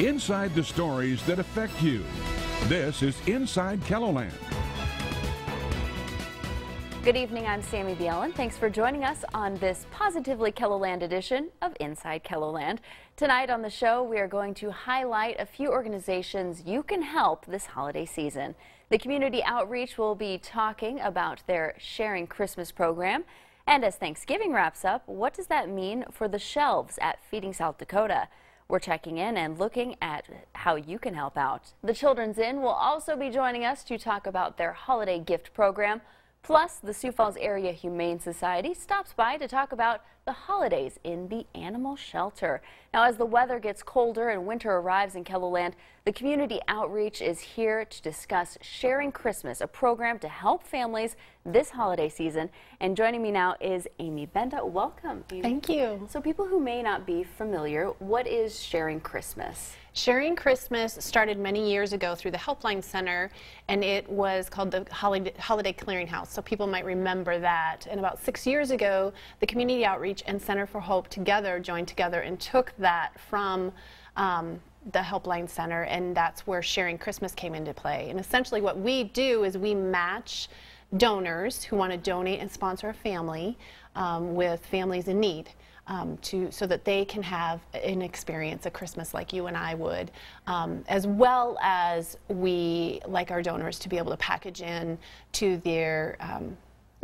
Inside the stories that affect you. This is Inside KELOLAND. Good evening, I'm Sammy Bielen. Thanks for joining us on this Positively KELOLAND edition of Inside KELOLAND. Tonight on the show, we are going to highlight a few organizations you can help this holiday season. The Community Outreach will be talking about their Sharing Christmas program. And as Thanksgiving wraps up, what does that mean for the shelves at Feeding South Dakota? We're checking in and looking at how you can help out. The Children's Inn will also be joining us to talk about their holiday gift program. Plus, the Sioux Falls Area Humane Society stops by to talk about the holidays in the animal shelter. Now, as the weather gets colder and winter arrives in KELOLAND, the Community Outreach is here to discuss Sharing Christmas, a program to help families this holiday season. And joining me now is Amy Benda. Welcome, Amy. Thank you. So people who may not be familiar, what is Sharing Christmas? Sharing Christmas started many years ago through the Helpline Center, and it was called the Holiday Clearinghouse, so people might remember that. And about 6 years ago, the Community Outreach and Center for Hope joined together and took that from the Helpline Center, and that's where Sharing Christmas came into play. And essentially what we do is we match donors who want to donate and sponsor a family with families in need. So that they can have an experience, a Christmas like you and I would, as well as we like our donors to be able to package in to their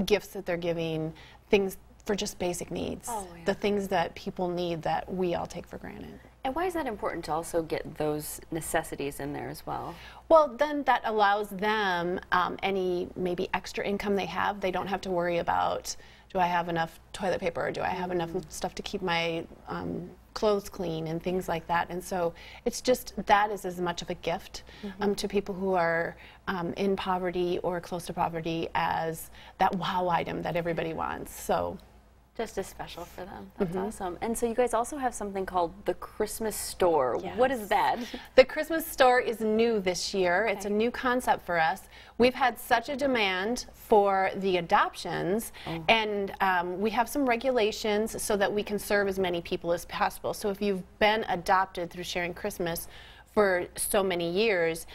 gifts that they're giving, things for just basic needs, the things that people need that we all take for granted. And why is that important to also get those necessities in there as well? Well, then that allows them any maybe extra income they have. They don't have to worry about, do I have enough toilet paper, or do I have enough stuff to keep my clothes clean and things like that. And so it's just, that is as much of a gift to people who are in poverty or close to poverty as that wow item that everybody wants. So just as special for them. That's awesome. And so you guys also have something called the Christmas Store. Yes. What is that? The Christmas Store is new this year. Okay. It's a new concept for us. We've had such a demand for the adoptions, and we have some regulations so that we can serve as many people as possible. So if you've been adopted through Sharing Christmas for so many years,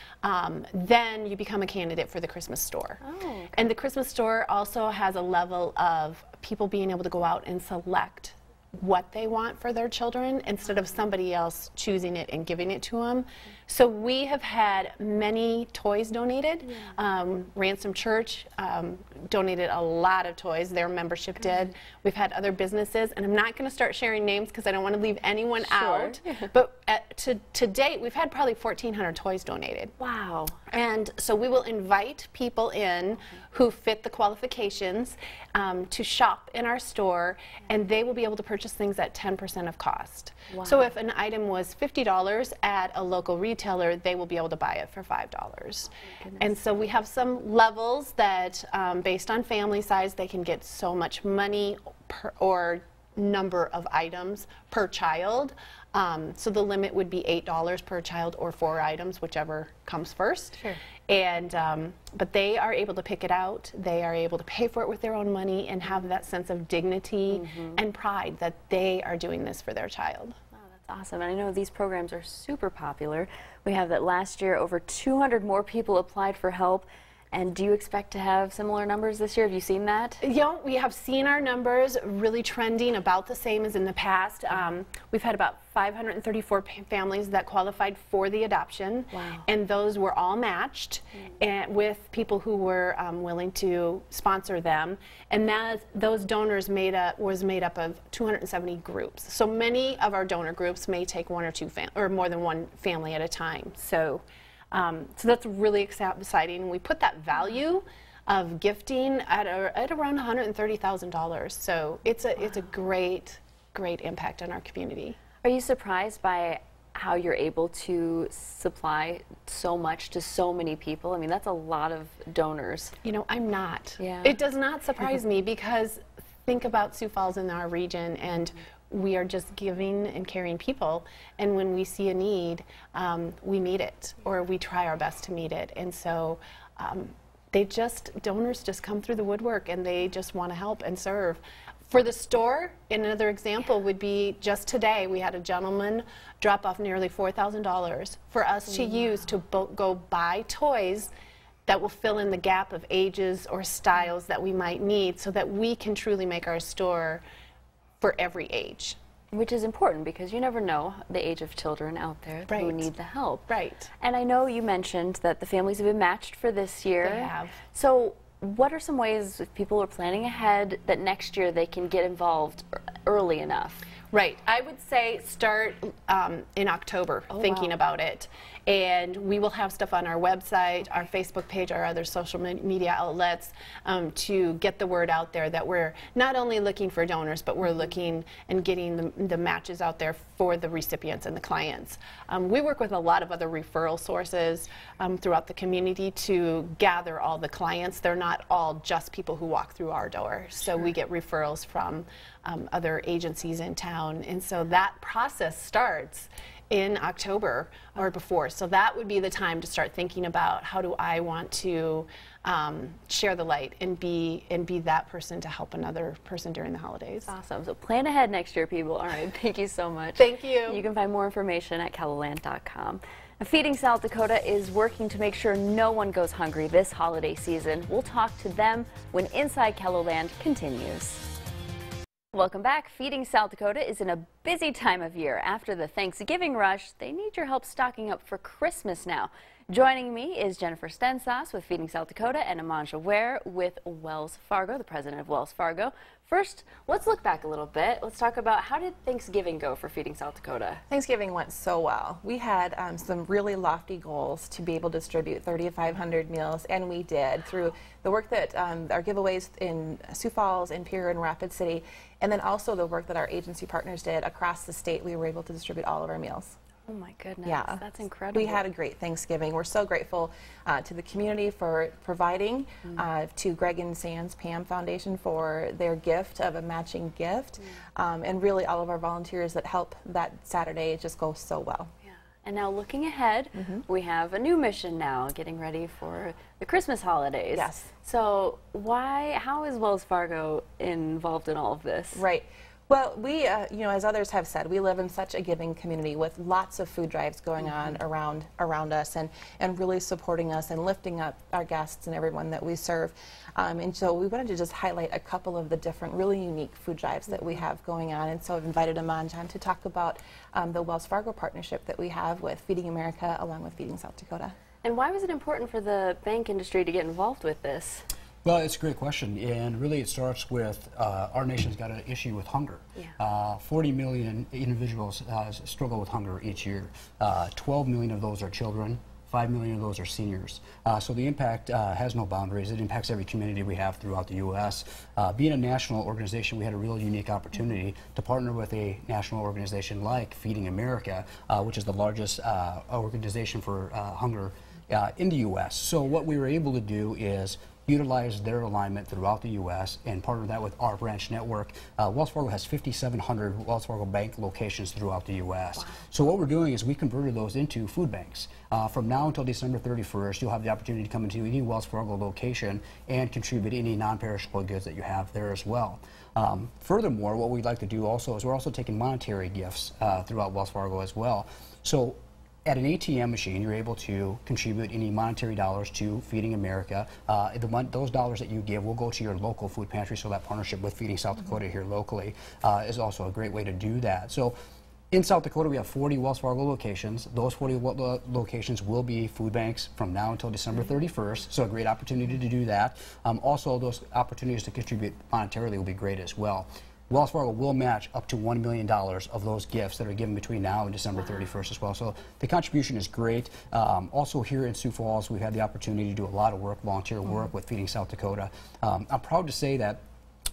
then you become a candidate for the Christmas Store. Okay. And the Christmas Store also has a level of people being able to go out and select what they want for their children instead of somebody else choosing it and giving it to them. So we have had many toys donated. Ransom Church donated a lot of toys. Their membership did. We've had other businesses, and I'm not going to start sharing names because I don't want to leave anyone out. But to date, we've had probably 1,400 toys donated. Wow. And so we will invite people in who fit the qualifications to shop in our store, and they will be able to purchase things at 10% of cost. Wow. So if an item was $50 at a local retailer, they will be able to buy it for $5. And so we have some levels that, based on family size, they can get so much money or number of items per child. So the limit would be $8 per child or 4 items, whichever comes first. Sure. And but they are able to pick it out. They are able to pay for it with their own money and have that sense of dignity and pride that they are doing this for their child. Wow, that's awesome. And I know these programs are super popular. We have that last year over 200 more people applied for help. And do you expect to have similar numbers this year? Have you seen that? Yeah, we have seen our numbers really trending about the same as in the past. We've had about 534 families that qualified for the adoption. Wow. And those were all matched and with people who were willing to sponsor them. And those donors was made up of 270 groups. So many of our donor groups may take one or two or more than one family at a time. So that's really exciting. We put that value of gifting at around $130,000. So it's a great impact on our community. Are you surprised by how you're able to supply so much to so many people? I mean, that's a lot of donors. You know, I'm not. Yeah. It does not surprise me because think about Sioux Falls in our region, and we are just giving and caring people, and when we see a need, we meet it, or we try our best to meet it. And so donors just come through the woodwork, and they just want to help and serve. For the store, another example would be just today we had a gentleman drop off nearly $4,000 for us to use to go buy toys that will fill in the gap of ages or styles that we might need so that we can truly make our store for every age. Which is important because you never know the age of children out there who need the help. Right. And I know you mentioned that the families have been matched for this year. They have. So what are some ways, if people are planning ahead, that next year they can get involved early enough? Right. I would say start in October thinking about it. And we will have stuff on our website, our Facebook page, our other social media outlets to get the word out there that we're not only looking for donors, but we're looking and getting the matches out there for the recipients and the clients. We work with a lot of other referral sources throughout the community to gather all the clients. They're not all just people who walk through our door. So we get referrals from other agencies in town. And so that process starts in October or before. So that would be the time to start thinking about how do I want to share the light and be that person to help another person during the holidays. Awesome. So plan ahead next year, people. All right. Thank you so much. Thank you. You can find more information at KELOLAND.com. Feeding South Dakota is working to make sure no one goes hungry this holiday season. We'll talk to them when Inside KELOLAND continues. Welcome back. Feeding South Dakota is in a busy time of year. After the Thanksgiving rush, they need your help stocking up for Christmas now. Joining me is Jennifer Stensas with Feeding South Dakota and Amanja Ware with Wells Fargo, the president of Wells Fargo. First, let's look back a little bit. Let's talk about how did Thanksgiving go for Feeding South Dakota? Thanksgiving went so well. We had some really lofty goals to be able to distribute 3,500 meals, and we did through the work that our giveaways in Sioux Falls, in Pierre, and Rapid City, and then also the work that our agency partners did across the state. We were able to distribute all of our meals. Oh my goodness, yeah, that's incredible. We had a great Thanksgiving. We're so grateful to the community for providing, to Greg and Sands Pam Foundation for their gift of a matching gift, and really all of our volunteers that help that Saturday just go so well. Yeah. And now looking ahead, we have a new mission now, getting ready for the Christmas holidays. Yes. So how is Wells Fargo involved in all of this? Right. Well, we, you know, as others have said, we live in such a giving community with lots of food drives going on around us and really supporting us and lifting up our guests and everyone that we serve. And so we wanted to just highlight a couple of the different really unique food drives that we have going on. And so I've invited Amanja to talk about the Wells Fargo partnership that we have with Feeding America along with Feeding South Dakota. And why was it important for the bank industry to get involved with this? Well, it's a great question, and really it starts with our nation's got an issue with hunger. Yeah. 40 million individuals struggle with hunger each year. 12 million of those are children. 5 million of those are seniors. So the impact has no boundaries. It impacts every community we have throughout the U.S. Being a national organization, we had a real unique opportunity to partner with a national organization like Feeding America, which is the largest organization for hunger in the U.S. So what we were able to do is utilize their alignment throughout the U.S. and partner that with our branch network. Wells Fargo has 5,700 Wells Fargo bank locations throughout the U.S. Wow. So what we're doing is we converted those into food banks. From now until December 31st, you'll have the opportunity to come into any Wells Fargo location and contribute any non-perishable goods that you have there as well. Furthermore, what we'd like to do also is we're also taking monetary gifts throughout Wells Fargo as well. So at an ATM machine, you're able to contribute any monetary dollars to Feeding America. Those dollars that you give will go to your local food pantry, so that partnership with Feeding South Dakota here locally is also a great way to do that. So in South Dakota, we have 40 Wells Fargo locations. Those 40 locations will be food banks from now until December 31st, so a great opportunity to do that. Also, those opportunities to contribute monetarily will be great as well. Wells Fargo will match up to $1 million of those gifts that are given between now and December 31st as well. So the contribution is great. Also here in Sioux Falls, we've had the opportunity to do a lot of work, volunteer work with Feeding South Dakota. I'm proud to say that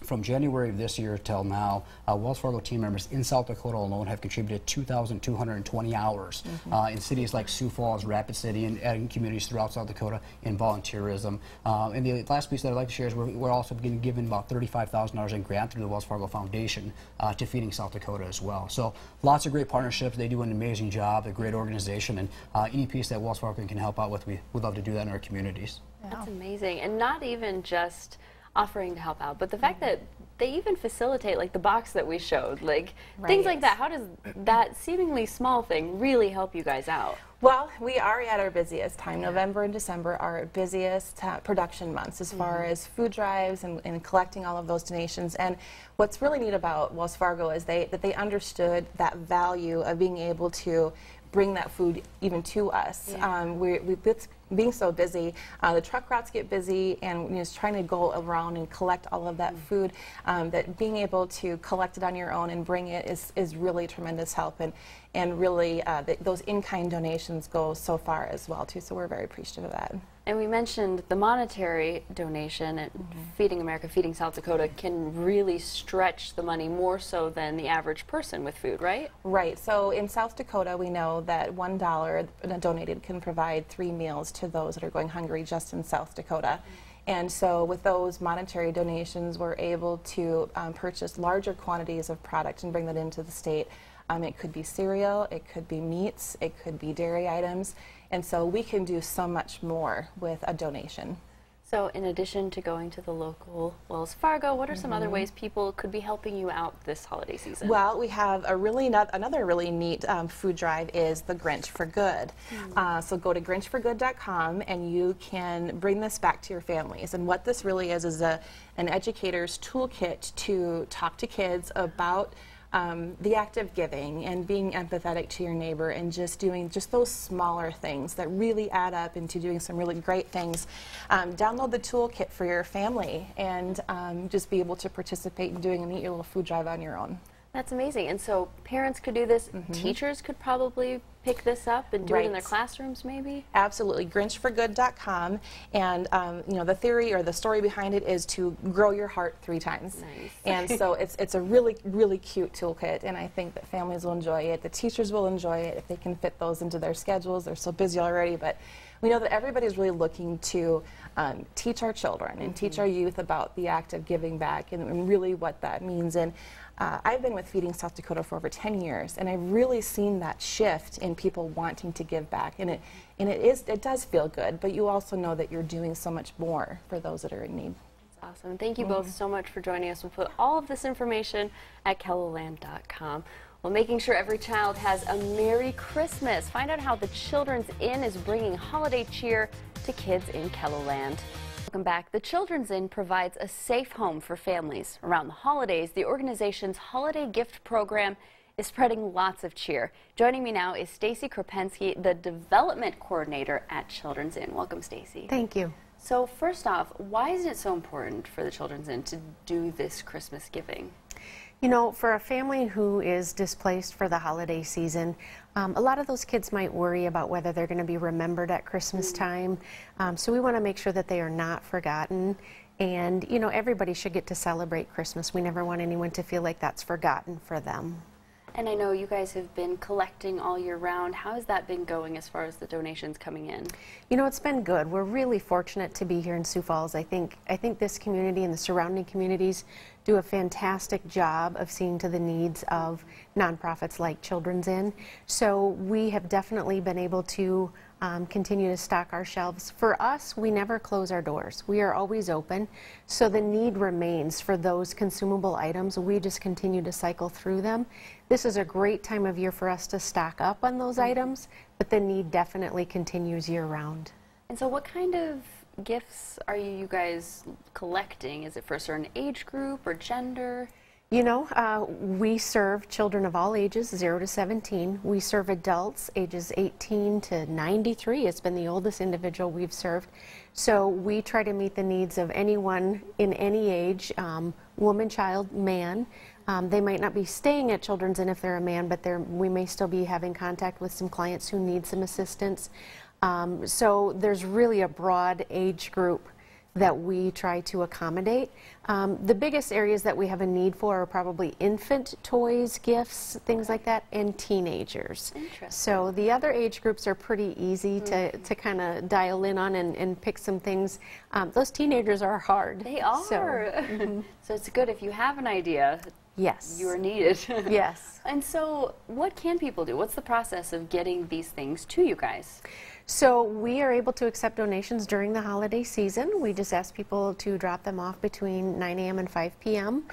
from January of this year till now, Wells Fargo team members in South Dakota alone have contributed 2,220 hours in cities like Sioux Falls, Rapid City, and communities throughout South Dakota in volunteerism. And the last piece that I'd like to share is we're also given about $35,000 in grant through the Wells Fargo Foundation to Feeding South Dakota as well. So lots of great partnerships. They do an amazing job, a great organization, and any piece that Wells Fargo can help out with, we would love to do that in our communities. That's amazing. And not even just offering to help out. But the fact that they even facilitate, like the box that we showed, like things like Right. that, how does that seemingly small thing really help you guys out? Well, we are at our busiest time. November and December are our busiest production months as far as food drives and collecting all of those donations. And what's really neat about Wells Fargo is that they understood that value of being able to bring that food even to us. It's being so busy, the truck routes get busy, and just trying to go around and collect all of that food, that being able to collect it on your own and bring it is really tremendous help, and really those in-kind donations go so far as well too, so we're very appreciative of that. And we mentioned the monetary donation at Feeding America, Feeding South Dakota can really stretch the money more so than the average person with food, right? Right. So in South Dakota, we know that $1 donated can provide 3 meals to those that are going hungry just in South Dakota. And so with those monetary donations, we're able to purchase larger quantities of product and bring that into the state. It could be cereal, it could be meats, it could be dairy items. And so we can do so much more with a donation. So in addition to going to the local Wells Fargo, what are some other ways people could be helping you out this holiday season? Well, we have another really neat food drive is the Grinch for Good. So go to grinchforgood.com and you can bring this back to your families. And what this really is an educator's toolkit to talk to kids about the act of giving and being empathetic to your neighbor and just doing those smaller things that really add up into doing some really great things. Download the toolkit for your family and just be able to participate in doing a neat little food drive on your own. That's amazing. And so parents could do this, teachers could probably pick this up and do it in their classrooms maybe? Absolutely. Grinchforgood.com. And the theory or the story behind it is to grow your heart 3 times. Nice. And so it's a really, really cute toolkit, and I think that families will enjoy it. The teachers will enjoy it if they can fit those into their schedules. They're so busy already, but we know that everybody's really looking to teach our children and teach our youth about the act of giving back and really what that means. And I've been with Feeding South Dakota for over 10 years, and I've really seen that shift in people wanting to give back. And it does feel good, but you also know that you're doing so much more for those that are in need. That's awesome. Thank you both so much for joining us. We'll put all of this information at KELOLAND.com. Well, making sure every child has a Merry Christmas. Find out how the Children's Inn is bringing holiday cheer to kids in KELOLAND. Welcome back. The Children's Inn provides a safe home for families. Around the holidays, the organization's holiday gift program is spreading lots of cheer. Joining me now is Stacy Kropensky, the development coordinator at Children's Inn. Welcome, Stacy. Thank you. So first off, why is it so important for the Children's Inn to do this Christmas giving? You know, for a family who is displaced for the holiday season, a lot of those kids might worry about whether they're going to be remembered at Christmas time. So we want to make sure that they are not forgotten. And, you know, everybody should get to celebrate Christmas. We never want anyone to feel like that's forgotten for them. And I know you guys have been collecting all year round. How has that been going as far as the donations coming in? You know, it's been good. We're really fortunate to be here in Sioux Falls. I think this community and the surrounding communities do a fantastic job of seeing to the needs of nonprofits like Children's Inn. So we have definitely been able to continue to stock our shelves. For us, we never close our doors. We are always open. So the need remains for those consumable items. We just continue to cycle through them. This is a great time of year for us to stock up on those items, but the need definitely continues year-round. And so what kind of gifts are you guys collecting? Is it for a certain age group or gender? You know, we serve children of all ages, 0 to 17. We serve adults ages 18 to 93. It's been the oldest individual we've served. So we try to meet the needs of anyone in any age, woman, child, man. They might not be staying at Children's Inn if they're a man, but we may still be having contact with some clients who need some assistance. So there's really a broad age group that we try to accommodate. The biggest areas that we have a need for are probably infant toys, gifts, things like that, and teenagers. Interesting. So the other age groups are pretty easy to kind of dial in on and pick some things. Those teenagers are hard. They are. So, so it's good if you have an idea. Yes. You are needed. Yes. And so what can people do? What's the process of getting these things to you guys? So we are able to accept donations during the holiday season. We just ask people to drop them off between 9 a.m. and 5 p.m.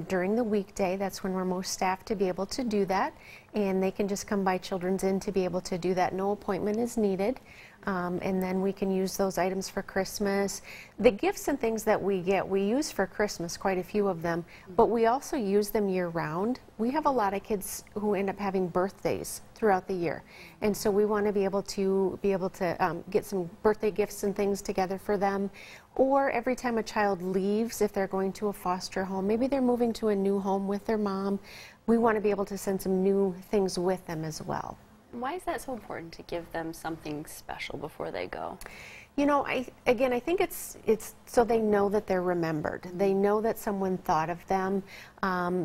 During the weekday. That's when we're most staffed to be able to do that. And they can just come by Children's Inn to be able to do that. No appointment is needed. And then we can use those items for Christmas. The gifts and things that we get, we use for Christmas, quite a few of them, but we also use them year-round. We have a lot of kids who end up having birthdays throughout the year, and so we want to be able to get some birthday gifts and things together for them. Or every time a child leaves, if they're going to a foster home, maybe they're moving to a new home with their mom, we want to be able to send some new things with them as well. Why is that so important to give them something special before they go? You know, I think it's so they know that they're remembered. They know that someone thought of them.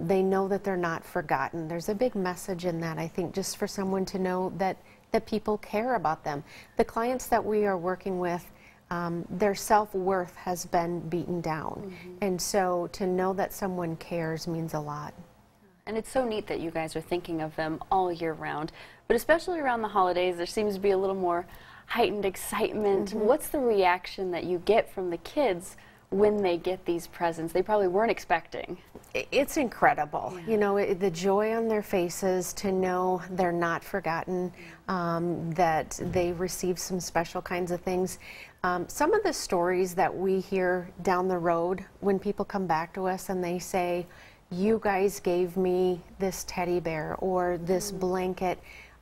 They know that they're not forgotten. There's a big message in that, I think, just for someone to know that people care about them. The clients that we are working with, their self-worth has been beaten down. And so to know that someone cares means a lot. And it's so neat that you guys are thinking of them all year round, but especially around the holidays, there seems to be a little more heightened excitement. What's the reaction that you get from the kids when they get these presents they probably weren't expecting? It's incredible. Yeah. You know, the joy on their faces to know they're not forgotten, that they receive some special kinds of things. Some of the stories that we hear down the road when people come back to us and they say, you guys gave me this teddy bear or this blanket,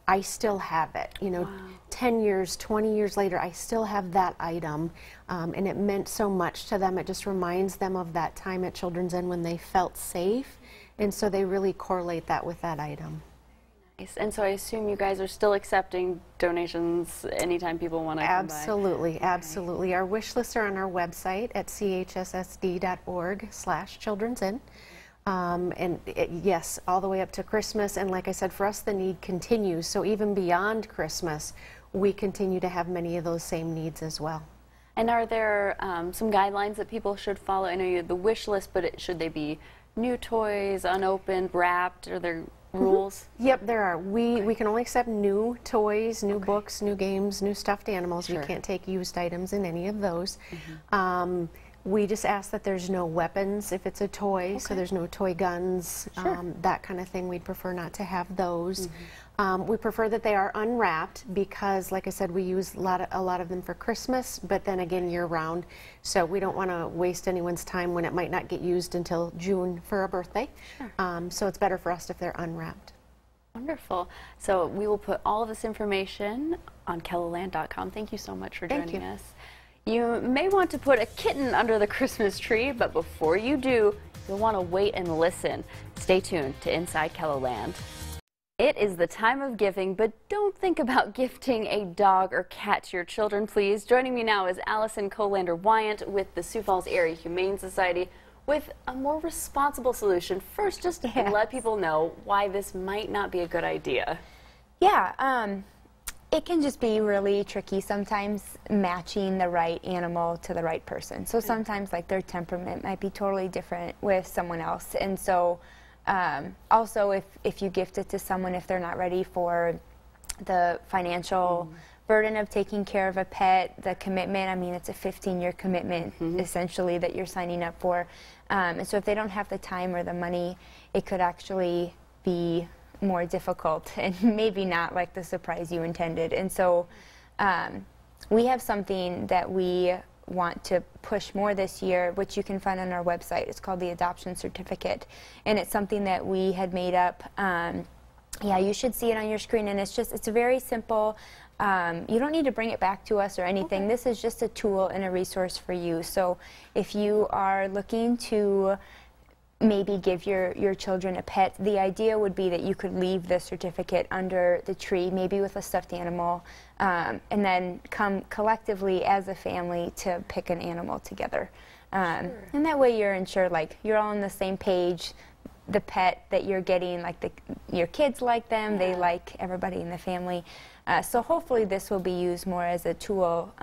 I still have it. You know, 10 years, 20 years later, I still have that item, and it meant so much to them. It just reminds them of that time at Children's Inn when they felt safe, and so they really correlate that with that item. Nice. And so I assume you guys are still accepting donations anytime people want to come by? Absolutely, absolutely. Our wish lists are on our website at chssd.org/Children's Inn. Yes, all the way up to Christmas, and like I said, for us the need continues, so even beyond Christmas we continue to have many of those same needs as well. And are there some guidelines that people should follow? I know you have the wish list, but should they be new toys, unopened, wrapped? Are there rules? Yep, there are. We can only accept new toys, new books, new games, new stuffed animals. Sure. We can't take used items in any of those. We just ask that there's no weapons if it's a toy, so there's no toy guns, that kind of thing. We'd prefer not to have those. We prefer that they are unwrapped because, like I said, we use a lot of them for Christmas, but then again year-round. So we don't want to waste anyone's time when it might not get used until June for a birthday. So it's better for us if they're unwrapped. Wonderful. So we will put all of this information on KELOLAND.com. Thank you so much for joining us. You may want to put a kitten under the Christmas tree, but before you do, you'll want to wait and listen. Stay tuned to Inside KELOLAND. It is the time of giving, but don't think about gifting a dog or cat to your children, please. Joining me now is Allison Colander-Wyant with the Sioux Falls Area Humane Society with a more responsible solution. First, just to let people know why this might not be a good idea. Yeah, it can just be really tricky sometimes matching the right animal to the right person. So sometimes like their temperament might be totally different with someone else. And so also if you gift it to someone, if they're not ready for the financial burden of taking care of a pet, the commitment, I mean, it's a 15-year commitment essentially that you're signing up for. And so if they don't have the time or the money, it could actually be more difficult and maybe not like the surprise you intended. And so we have something that we want to push more this year, which you can find on our website. It's called the Adoption Certificate, and it's something that we had made up. Yeah, you should see it on your screen, and it's very simple. You don't need to bring it back to us or anything. This is just a tool and a resource for you. So if you are looking to maybe give your children a pet, the idea would be that you could leave the certificate under the tree, maybe with a stuffed animal, and then come collectively as a family to pick an animal together. And that way you're ensured, like, you're all on the same page. The pet that you're getting, like your kids like them, they like everybody in the family. So hopefully this will be used more as a tool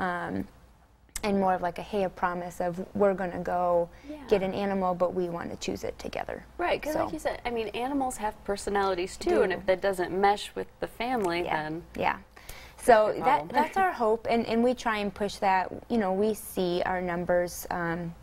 and more of like a promise of we're going to go get an animal, but we want to choose it together. Right, because like you said, I mean, animals have personalities too, and if that doesn't mesh with the family, then... Yeah. So that's our hope, and we try and push that. You know, we see our numbers,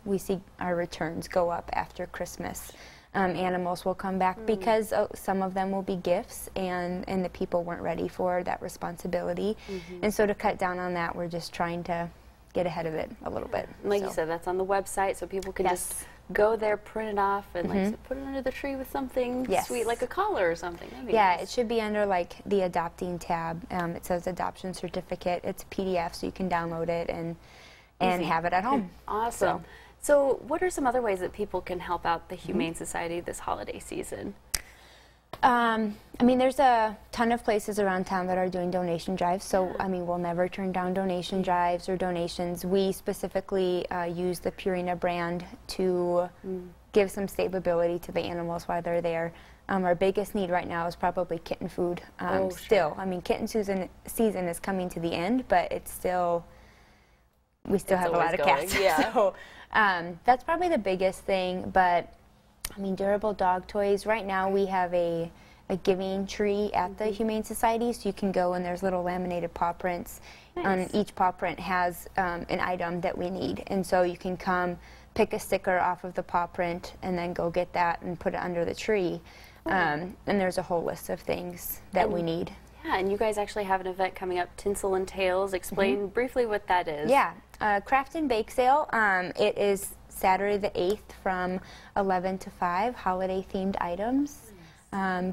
we see our returns go up after Christmas. Animals will come back because some of them will be gifts, and the people weren't ready for that responsibility. And so to cut down on that, we're just trying to get ahead of it a little bit. Like you said, that's on the website, so people can just go there, print it off, and like so put it under the tree with something sweet, like a collar or something. Yeah, it should be under like the adopting tab. It says adoption certificate. It's a PDF, so you can download it and have it at home. Awesome. So what are some other ways that people can help out the Humane Society this holiday season? I mean, there's a ton of places around town that are doing donation drives, so I mean, we'll never turn down donation drives or donations. We specifically use the Purina brand to give some stability to the animals while they're there. Our biggest need right now is probably kitten food. Still, I mean, kitten season is coming to the end, but it's still, we still have a lot of cats. So that's probably the biggest thing, but I mean, durable dog toys. Right now we have a giving tree at the Humane Society, so you can go and there's little laminated paw prints. And each paw print has an item that we need. And so you can come pick a sticker off of the paw print and then go get that and put it under the tree. And there's a whole list of things that we need. Yeah, and you guys actually have an event coming up, Tinsel and Tales. Explain briefly what that is. Yeah, Craft and Bake Sale. It is Saturday the 8th from 11 to 5, holiday-themed items,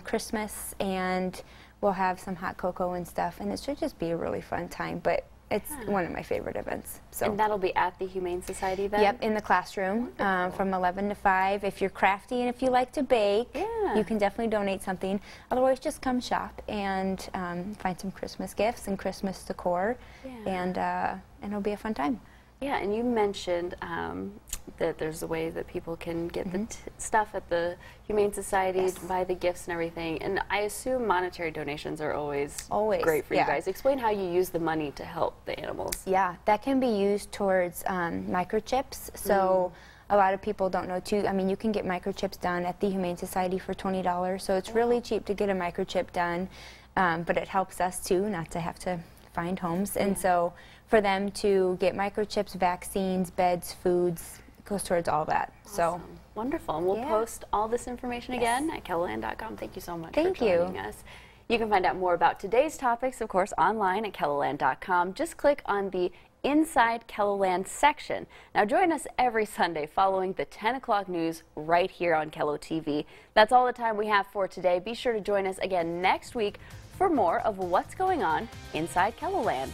Christmas, and we'll have some hot cocoa and stuff, and it should just be a really fun time, but it's one of my favorite events. So. And that'll be at the Humane Society then? Yep, in the classroom from 11 to 5. If you're crafty and if you like to bake, you can definitely donate something. Otherwise, just come shop and find some Christmas gifts and Christmas decor, and it'll be a fun time. Yeah, and you mentioned that there's a way that people can get the stuff at the Humane Society to buy the gifts and everything. And I assume monetary donations are always great for you guys. Explain how you use the money to help the animals. Yeah, that can be used towards microchips. So a lot of people don't know too. I mean, you can get microchips done at the Humane Society for $20. So it's really cheap to get a microchip done, but it helps us too not to have to find homes. And so for them to get microchips, vaccines, beds, foods, it goes towards all that. Awesome. So wonderful. And we'll post all this information again at KELOLAND.com. Thank you so much for joining us. You can find out more about today's topics, of course, online at KELOLAND.com. Just click on the Inside KELOLAND section. Now join us every Sunday following the 10 o'clock news right here on KELO TV. That's all the time we have for today. Be sure to join us again next week for more of what's going on inside KELOLAND.